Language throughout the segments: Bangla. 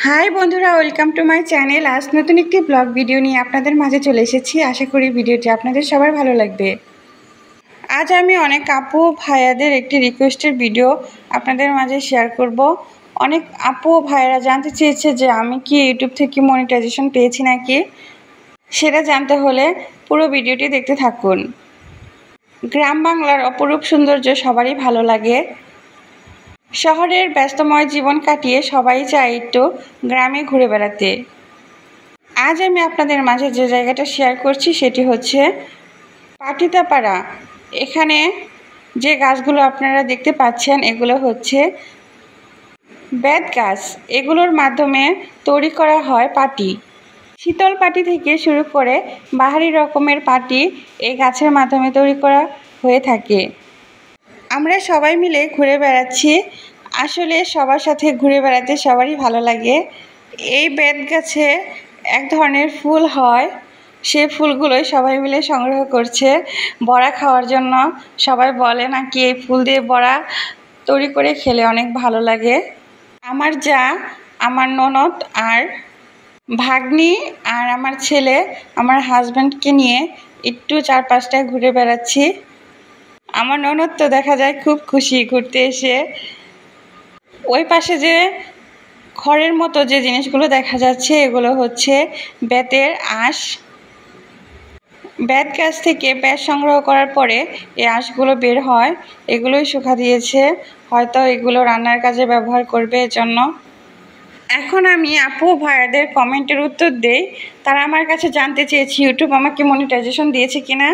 হাই বন্ধুরা, ওয়েলকাম টু মাই চ্যানেল। আজ নতুন একটি ব্লগ ভিডিও নিয়ে আপনাদের মাঝে চলে এসেছি। আশা করি ভিডিওটি আপনাদের সবার ভালো লাগবে। আজ আমি অনেক আপু ভাইয়াদের একটি রিকোয়েস্টের ভিডিও আপনাদের মাঝে শেয়ার করব। অনেক আপু ভাইয়ারা জানতে চেয়েছে যে আমি কি ইউটিউব থেকে মনিটাইজেশন পেয়েছি নাকি। সেটা জানতে হলে পুরো ভিডিওটি দেখতে থাকুন। গ্রাম বাংলার অপরূপ সৌন্দর্য সবারই ভালো লাগে। শহরের ব্যস্তময় জীবন কাটিয়ে সবাই চায় একটু গ্রামে ঘুরে বেড়াতে। আজ আমি আপনাদের মাঝে যে জায়গাটা শেয়ার করছি সেটি হচ্ছে পাটিতাপাড়া। এখানে যে গাছগুলো আপনারা দেখতে পাচ্ছেন এগুলো হচ্ছে বেত গাছ। এগুলোর মাধ্যমে তৈরি করা হয় পাটি। শীতল পাটি থেকে শুরু করে বাহারি রকমের পাটি এই গাছের মাধ্যমে তৈরি করা হয়ে থাকে। আমরা সবাই মিলে ঘুরে বেড়াচ্ছি। আসলে সবার সাথে ঘুরে বেড়াতে সবারই ভালো লাগে। এই বেত গাছে এক ধরনের ফুল হয়, সেই ফুলগুলোই সবাই মিলে সংগ্রহ করছে বড়া খাওয়ার জন্য। সবাই বলে নাকি এই ফুল দিয়ে বড়া তৈরি করে খেলে অনেক ভালো লাগে। আমার যা, আমার ননদ আর ভাগ্নি আর আমার ছেলে, আমার হাজব্যান্ডকে নিয়ে একটু চারপাশটায় ঘুরে বেড়াচ্ছি। আমার ননদ তো দেখা যায় খুব খুশি ঘুরতে এসে। ওই পাশে যে খড়ের মতো যে জিনিসগুলো দেখা যাচ্ছে এগুলো হচ্ছে বেতের আঁশ। বেত গাছ থেকে বেত সংগ্রহ করার পরে এই আঁশগুলো বের হয়, এগুলোই শুকা দিয়েছে। হয়তো এগুলো রান্নার কাজে ব্যবহার করবে এজন্য। এখন আমি আপু ভাইয়াদের কমেন্টের উত্তর দেই। তারা আমার কাছে জানতে চেয়েছে ইউটিউব আমাকে মনিটাইজেশন দিয়েছে কিনা।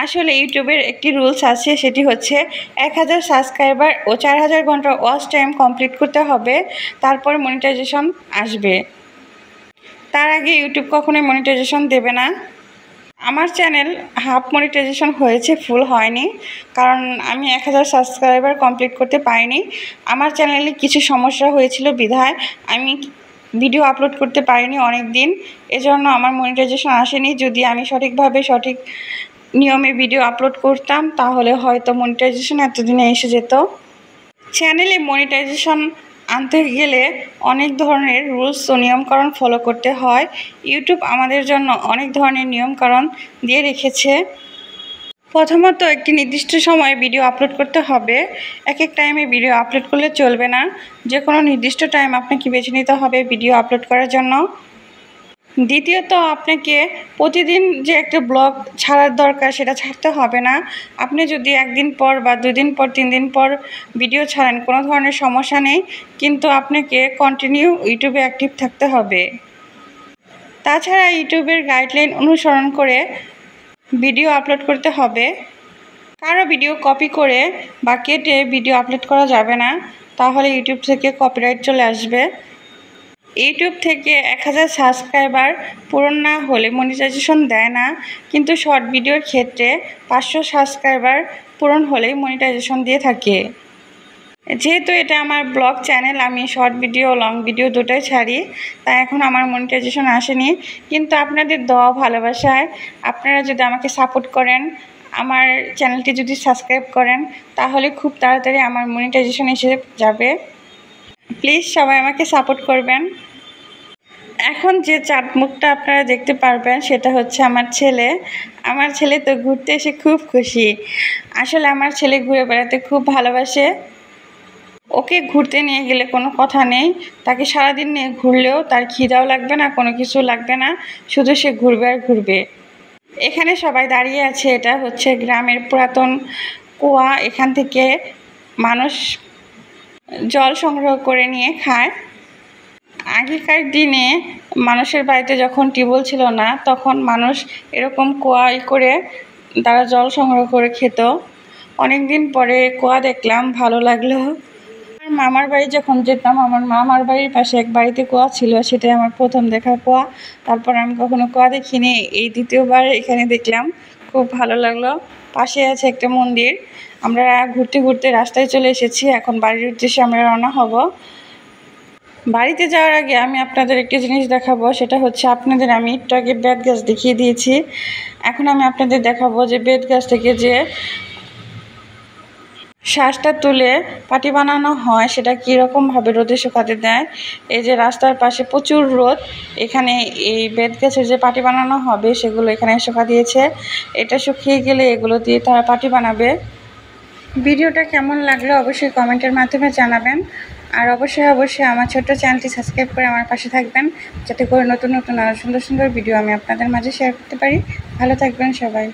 আসলে ইউটিউবের একটি রুলস আছে, সেটি হচ্ছে 1000 সাবস্ক্রাইবার ও 4000 ঘন্টা ওয়াচ টাইম কমপ্লিট করতে হবে, তারপর মনিটাইজেশন আসবে। তার আগে ইউটিউব কখনোই মনিটাইজেশন দেবে না। আমার চ্যানেল হাফ মনিটাইজেশন হয়েছে, ফুল হয়নি, কারণ আমি 1000 সাবস্ক্রাইবার কমপ্লিট করতে পারিনি। আমার চ্যানেলে কিছু সমস্যা হয়েছিল বিধায় আমি ভিডিও আপলোড করতে পারিনি অনেক দিন, এজন্য আমার মনিটাইজেশন আসেনি। যদি আমি সঠিকভাবে সঠিক নিয়মে ভিডিও আপলোড করতাম তাহলে হয়তো মনিটাইজেশন এতদিনে এসে যেত। চ্যানেলে মনিটাইজেশন আনতে গেলে অনেক ধরনের রুলস ও নিয়মকানুন ফলো করতে হয়। ইউটিউব আমাদের জন্য অনেক ধরনের নিয়মকানুন দিয়ে রেখেছে। প্রথমত একটি নির্দিষ্ট সময়ে ভিডিও আপলোড করতে হবে। এক টাইমে ভিডিও আপলোড করলে চলবে না, যে কোনো নির্দিষ্ট টাইম আপনাকে বেছে নিতে হবে ভিডিও আপলোড করার জন্য। দ্বিতীয়ত আপনাকে প্রতিদিন যে একটা ব্লগ ছাড়ার দরকার সেটা ছাড়তে হবে না। আপনি যদি একদিন পর বা 2 দিন পর 3 দিন পর ভিডিও ছাড়েন কোনো ধরনের সমস্যা নেই, কিন্তু আপনাকে কন্টিনিউ ইউটিউবে অ্যাক্টিভ থাকতে হবে। তাছাড়া ইউটিউবের গাইডলাইন অনুসরণ করে ভিডিও আপলোড করতে হবে। কারো ভিডিও কপি করে বা কেটে ভিডিও আপলোড করা যাবে না, তাহলে ইউটিউব থেকে কপিরাইট চলে আসবে। ইউটিউব থেকে 1000 সাবস্ক্রাইবার পূরণ না হলে মনিটাইজেশন দেয় না, কিন্তু শর্ট ভিডিওর ক্ষেত্রে 500 সাবস্ক্রাইবার পূরণ হলেই মনিটাইজেশন দিয়ে থাকে। যেহেতু এটা আমার ব্লগ চ্যানেল, আমি শর্ট ভিডিও লং ভিডিও দুটোই ছাড়ি, তাই এখন আমার মনিটাইজেশন আসেনি। কিন্তু আপনাদের দোয়া ভালোবাসায় আপনারা যদি আমাকে সাপোর্ট করেন, আমার চ্যানেলটি যদি সাবস্ক্রাইব করেন, তাহলে খুব তাড়াতাড়ি আমার মনিটাইজেশন এসে যাবে। প্লিজ সবাই আমাকে সাপোর্ট করবেন। এখন যে চাঁদ মুখটা আপনারা দেখতে পারবেন সেটা হচ্ছে আমার ছেলে। আমার ছেলে তো ঘুরতে এসে খুব খুশি। আসলে আমার ছেলে ঘুরে বেড়াতে খুব ভালোবাসে। ওকে ঘুরতে নিয়ে গেলে কোনো কথা নেই, তাকে সারাদিন নিয়ে ঘুরলেও তার খিদাও লাগবে না, কোনো কিছু লাগবে না, শুধু সে ঘুরবে আর ঘুরবে। এখানে সবাই দাঁড়িয়ে আছে, এটা হচ্ছে গ্রামের পুরাতন কুয়া। এখান থেকে মানুষ জল সংগ্রহ করে নিয়ে খায়। আগেকার দিনে মানুষের বাড়িতে যখন টিউবওয়েল ছিল না, তখন মানুষ এরকম কুয়ায় করে তারা জল সংগ্রহ করে খেত। অনেক দিন পরে কুয়া দেখলাম, ভালো লাগলো। আমার মামার বাড়ি যখন যেতাম, আমার মামার বাড়ির পাশে এক বাড়িতে কুয়া ছিল, সেটাই আমার প্রথম দেখা কুয়া। তারপর আমি কখনো কুয়া দেখিনি, এই দ্বিতীয়বার এখানে দেখলাম, খুব ভালো লাগলো। পাশে আছে একটা মন্দির। আমরা ঘুরতে ঘুরতে রাস্তায় চলে এসেছি, এখন বাড়ির উদ্দেশ্যে আমরা রওনা হব। বাড়িতে যাওয়ার আগে আমি আপনাদের একটি জিনিস দেখাবো, সেটা হচ্ছে আপনাদের আমি একটু আগে বেত গাছ দেখিয়ে দিয়েছি। এখন আমি আপনাদের দেখাবো যে বেত গাছ থেকে যে শ্বাসটা তুলে পাটি বানানো হয় সেটা কীরকমভাবে রোদে শুকাতে দেয়। এই যে রাস্তার পাশে প্রচুর রোদ, এখানে এই বেত গাছের যে পাটি বানানো হবে সেগুলো এখানে শুকা দিয়েছে। এটা শুকিয়ে গেলে এগুলো দিয়ে তারা পাটি বানাবে। ভিডিওটা কেমন লাগলো অবশ্যই কমেন্টের মাধ্যমে জানাবেন। আর অবশ্যই আমার ছোট্ট চ্যানেলটি সাবস্ক্রাইব করে আমার পাশে থাকবেন, যাতে করে নতুন নতুন আরও সুন্দর সুন্দর ভিডিও আমি আপনাদের মাঝে শেয়ার করতে পারি। ভালো থাকবেন সবাই।